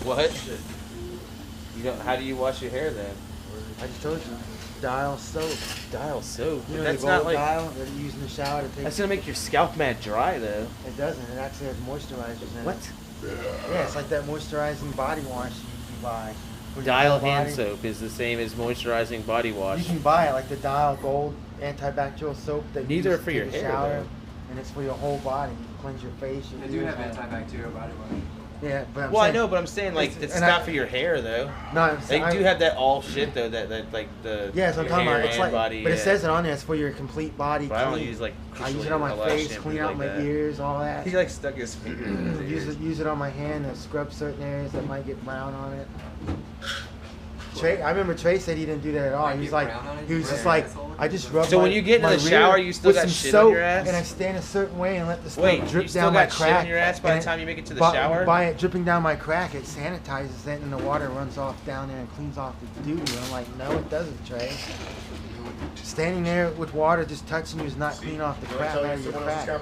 What? You don't. How do you wash your hair then? I just told you. Dial soap. Dial soap. You know, That's the not gold like. dial that you use in the shower to take. That's gonna make your scalp mad dry though. It doesn't. It actually has moisturizers in What? it. Yeah, it's like that moisturizing body wash you buy. for your Dial whole hand body. soap is the same as moisturizing body wash. You can buy it, like the Dial Gold antibacterial soap that These you are use for to your take a hair, shower, though. and it's for your whole body. You cleanse your face. Your They do ears, have antibacterial body wash. Yeah, but I'm Well, I saying, know, but I'm saying like it's and not I- for your hair though. No, I'm They saying, do have that all shit though. That like the. Yeah, that's what I'm your talking hair about. It's and like, body, but it yeah. says it on there. It's for your complete body. But I don't clean. use like. I use it on my Lash face, shampoo clean out like my that. ears, all that. He like stuck his finger in his ears. Use it on my hand to scrub certain areas that might get brown on it. Trey, I remember Trey said he didn't do that at all. Might He was get like, brown on it? he was Where just your like, asshole? I just rubbed So my, when you get into my the rear shower, you still with got some shit on soap, your ass? and I stand a certain way and let the stuff Wait, drip you still down my got shit crack. on your ass by and the time you make it to the by, shower? By it dripping down my crack, it sanitizes it, and the water runs off down there and cleans off the doo-doo. And I'm like, no, it doesn't, Trey. Standing there with water just touching you is not clean off the crap out of your crack. You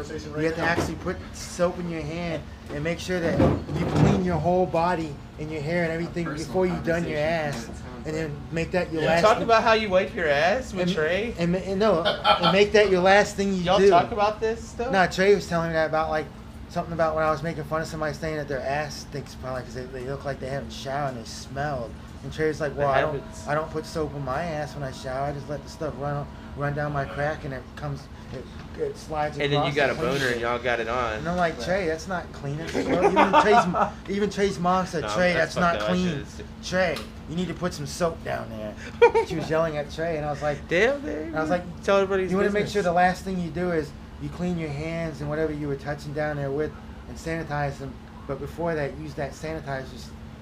have to actually put soap in your hand and make sure that you clean your whole body and your hair and everything before you've done your ass, and then make that your last. Talk about how you wipe your ass with and, Trey. and make that your last thing you Y'all do. talk about this stuff? No, Trey was telling me that about like something about when I was making fun of somebody saying that their ass stinks probably because they look like they haven't showered and they smelled. And Trey's like, well, I don't put soap on my ass when I shower. I just let the stuff run down my crack and it slides across. And then you got a cleans boner it. and y'all got it on. And I'm like, Trey, that's not clean. Even Trey's mom said, No, Trey, that's not fucked up. I clean. should've- Trey, you need to put some soap down there. She was yelling at Trey, and I was like, Damn, dude. I was like, tell everybody. you want to make sure the last thing you do is you clean your hands and whatever you were touching down there with and sanitize them. But before that, use that sanitizer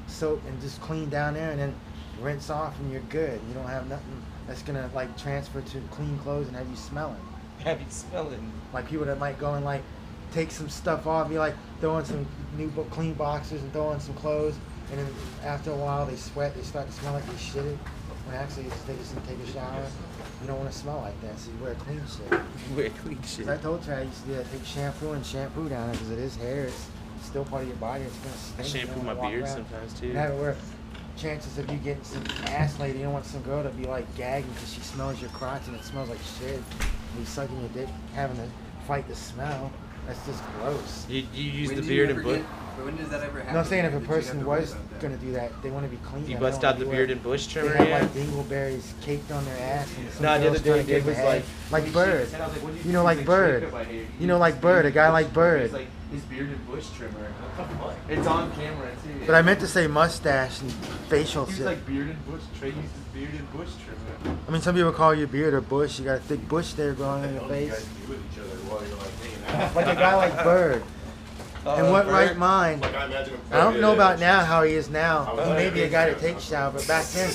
soap and just clean down there and then rinse off and you're good. You don't have nothing that's going to like transfer to clean clothes and have you smelling. Have you smelling? Like people that might go and like take some stuff off, be like throwing some new clean boxers and throwing some clothes, and then after a while they sweat, they start to smell like they shitted. When actually they just didn't take a shower. You don't want to smell like that, so you wear clean shit. You wear clean shit. I told you I used to do that, take shampoo down it because it is hair. It's still part of your body. It's gonna stink. I You shampoo don't my wanna walk beard around sometimes too. and have it where chances of you getting some ass lady, you don't want some girl to be like gagging because she smells your crotch and it smells like shit. And you sucking your dick, having to fight the smell. That's just gross. You use When the do beard you and ever bush. But when does that ever happen? No, I'm saying if a Did you have person to worry was about that? gonna do that, they want to be clean. You I bust don't out the wanna beard do and bush it. trimmer, They have yeah. like dingleberries caked on their ass. And some Nah, the other girls day trying to Dave get was head. like, like Bird. And I was like, what do You know, like he's Bird. "Shake up my hair." You know, like Bird, a guy like Bird. He's like his beard and bush trimmer. What the fuck? It's on camera too. But I meant to say mustache and facial He's shit. like beard and bush. Trey uses beard and bush trimmer. I mean, some people call your beard a bush. You got a thick bush there growing on your face. with each other while you're like hanging out. Like a guy like Bird. And what right mind? Like I imagine him. I don't know about now how he is now. was He may like- be a guy that takes shower, but back then,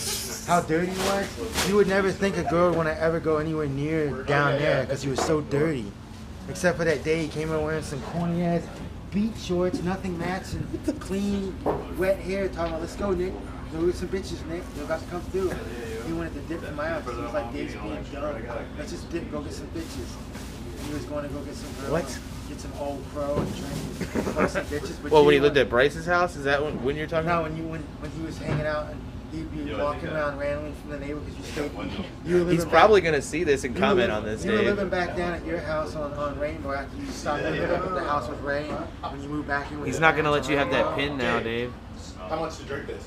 how dirty he was, you would never think a girl would want to ever go anywhere near down there because he was so dirty. Except for that day he came in wearing some corny ass beat shorts, nothing matching, clean, wet hair, talking about, let's go, Nick. Go get some bitches, Nick. They're about to come through. He wanted to dip from my house. He was like, Dave's being dumb. Let's just dip, go get some bitches. He was going to go get some girls. What? Get some old crow and drink, fuck some bitches. But Well, you when he know lived what? at Bryce's house, is that when you're talking? No, when he was hanging out and he'd be Yeah, I walking think around randomly from the neighborhood because you stayed. You were living He's back- probably gonna see this and you were comment living- on this, You were Dave. living back down at your house on Rainbow after you stopped living up at the house with Ray when you moved back in. With He's your not gonna parents let you on have that Rainbow. pin now, Dave. How much to drink this?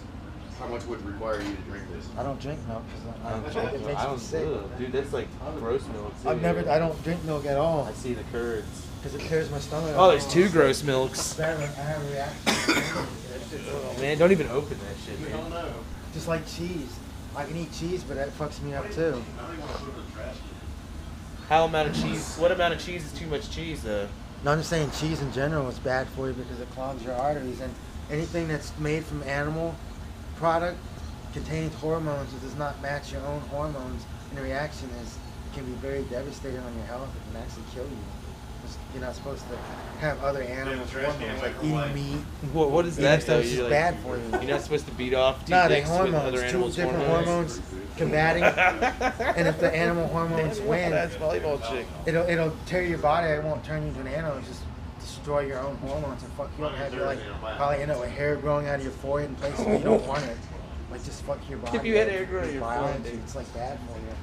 How much would require you to drink this? I don't drink milk because it makes I me don't sick. Dude, that's like gross milk. Too. I don't drink milk at all I see the curds. because it clears my stomach. Oh, there's two gross milks. I have a reaction. Oh, man, don't even open that shit, man. Just like cheese. I can eat cheese, but that fucks me up too. How amount of cheese? What amount of cheese is too much cheese, though? No, I'm just saying cheese in general is bad for you because it clogs your arteries, and anything that's made from animal product contains hormones that does not match your own hormones, and the reaction can be very devastating on your health. It can actually kill you. You're not supposed to have other animals hormones like eating meat. What is Eating that, stuff though? is just bad for you. You're not supposed to beat off two No, they dicks with hormones, other two animals' different hormones combating, and if the animal hormones win, That's volleyball chick. it'll tear your body. It won't turn you into an animal. It just destroy your own hormones and fuck you up. Have you like probably end up with hair growing out of your forehead in places where you don't want it. Like just fuck your body. If you had up, hair growing your out of your forehead, biology, dude. it's like bad for you.